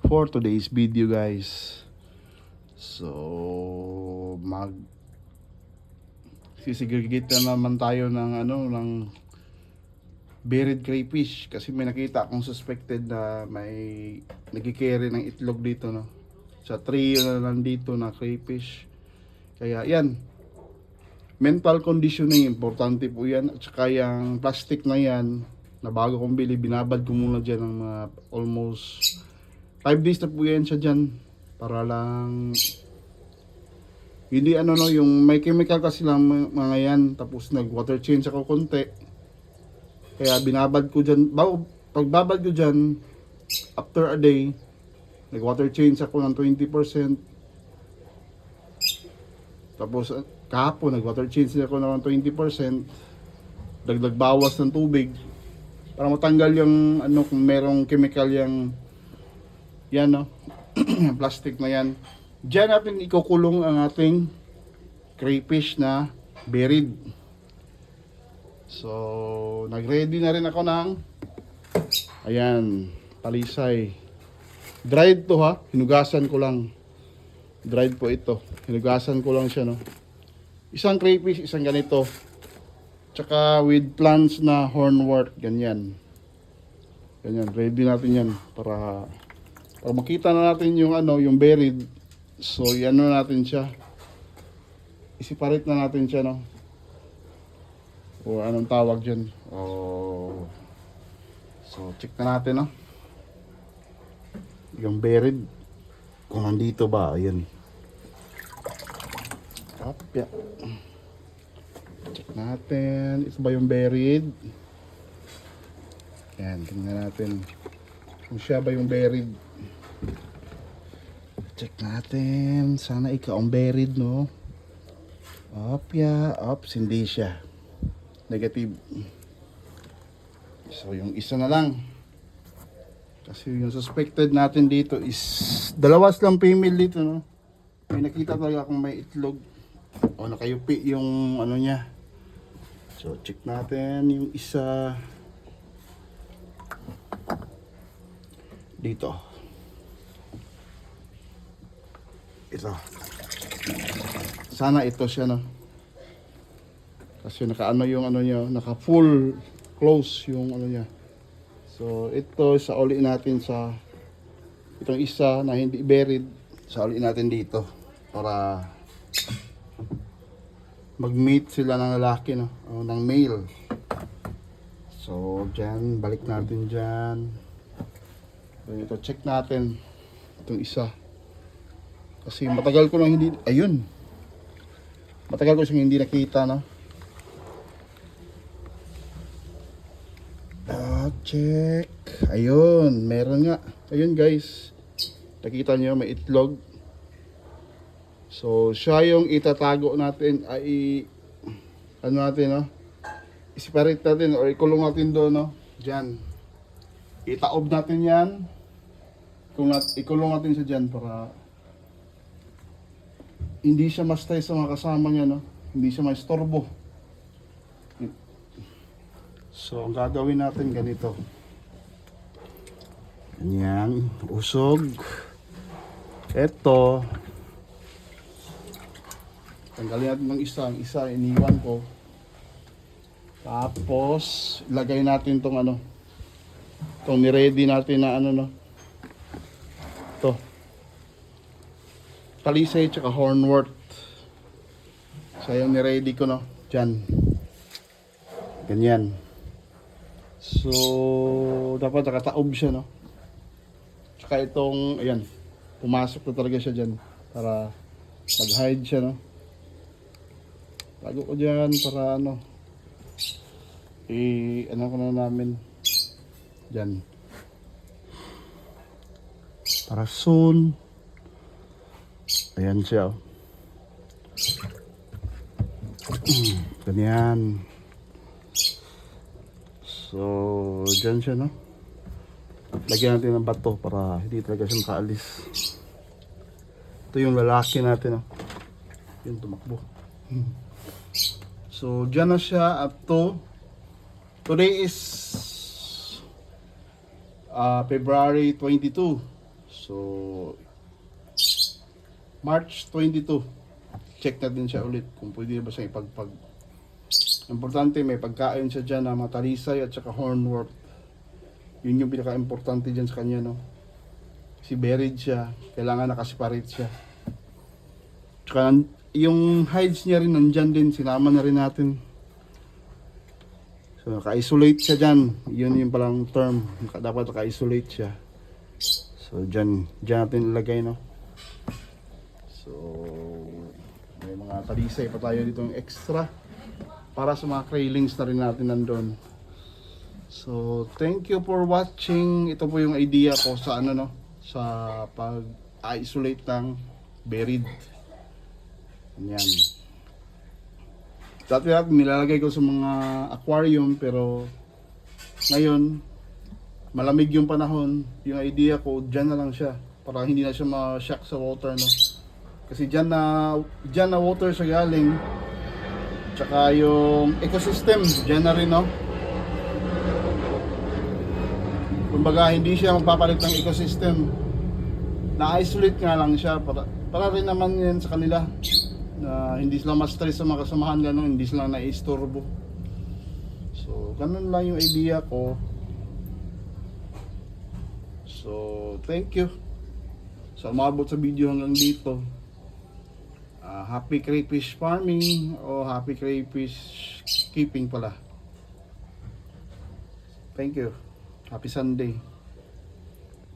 for today's video, guys. So sisegregate na naman tayo ng ng buried crayfish kasi may nakita akong suspected na may nagki-carry ng itlog dito, no, sa trio na nandito na crayfish. Kaya yan, mental conditioning, importante po yan. At saka yung plastic na yan na bago kong bili, binabad ko muna dyan ng mga almost 5 days na po yan siya dyan, para lang hindi yung may chemical kasi lang mga yan. Tapos nag water change ako konti, kaya binabad ko dyan. Pagbabad ko dyan, after a day, nag water change ako ng 20%. Tapos kahapon nag water change ako ng 20%, dagdag bawas ng tubig para matanggal yung kung merong chemical yung yan, no. Plastic na yan. Diyan natin ikukulong ang ating crayfish na buried. So nagready na rin ako ng ayan, talisay. Dried to, ha, hinugasan ko lang. Dried po ito, hinugasan ko lang siya, no. Isang crayfish, isang ganito, tsaka with plants na hornwort, ganyan. Ready natin yan para makita na natin yung yung buried. So natin siya, isiparit na natin siya, no, o anong tawag dyan. So check na natin, no, yung buried kung nandito ba. Ayan, kapya, check natin, ito ba yung buried. Yan, tingnan natin kung siya ba yung buried. Check natin, sana ikaw ang buried, no. Ops, hindi siya. Negative. So yung isa na lang, kasi yung suspected natin dito is dalawas lang female dito, no. May nakita talaga akong may itlog o nakayupi yung niya. So check natin yung isa dito. Ito. Sana ito siya, no. Kasi naka yung niya, naka full close yung niya. So ito sa uli natin sa itong isa na hindi buried, sa uli natin dito para mag-meet sila ng lalaki, no, o ng male. So dyan, balik natin dyan. So, ito, check natin itong isa. Kasi matagal ko lang hindi, ayun, matagal ko siyang hindi nakita, no. Check. Ayun, meron nga. Ayun, guys, nakita nyo, may itlog. So siya yung itatago natin, ay natin, no, i-separate natin or ikulong natin doon, no, dyan. Itaob natin yan, ikulong natin siya dyan para hindi siya mastay sa mga kasama niya, no? Hindi siya maistorbo. So ang gagawin natin ganito. Ganyan, usog. Ito, tanggalin natin ng isa. Ang isa iniwan ko. Tapos ilagay natin tong itong ni-ready natin na no. Ito, talisay tsaka hornwort. So yung ni-ready ko, no, dyan. Ganyan. So dapat nakataob siya, no. Tsaka itong, ayan, pumasok na talaga siya dyan para mag-hide siya, no. Tago ko dyan para ko na namin dyan para soon. Ayan siya, oh. Ganyan. So dyan siya, no. Lagyan natin ng bato para hindi talaga siya makaalis. Ito yung lalaki natin, no. Yung tumakbo. So dyan na siya up to today is February 22. So, March 22, check natin siya ulit kung pwede ba siya ipagpag. Importante may pagkain siya dyan na matalisay at saka hornwort. Yun yung pinaka-importante dyan sa kanya, no? Si buried siya, kailangan nakaseparate siya. Tsaka yung hides niya rin nandyan din, sinama na rin natin. So, naka-isolate siya dyan. Yun yung palang term, dapat naka-isolate siya. So, dyan natin ilagay, no? So, may mga talisay pa tayo dito ng extra para sa mga railings na rin natin nandun. So, thank you for watching. Ito po yung idea ko sa ano, no, sa pag-isolate ng buried. Yan. Dati nilalagay ko sa mga aquarium, pero ngayon malamig yung panahon. Yung idea ko, dyan na lang siya para hindi na siya ma-shock sa water, no. Kasi dyan na water siya galing. Tsaka yung ecosystem, dyan na rin, no? Kumbaga, hindi siya magpapalit ng ecosystem. Na-isolate nga lang siya para rin naman yan sa kanila. Na hindi sila ma-stress sa mga kasamahan, gano'n, hindi sila na-istorbo. So, ganun lang yung idea ko. So, thank you sa umabot sa video hanggang dito. Happy crayfish farming o happy crayfish keeping pala. Thank you. Happy Sunday.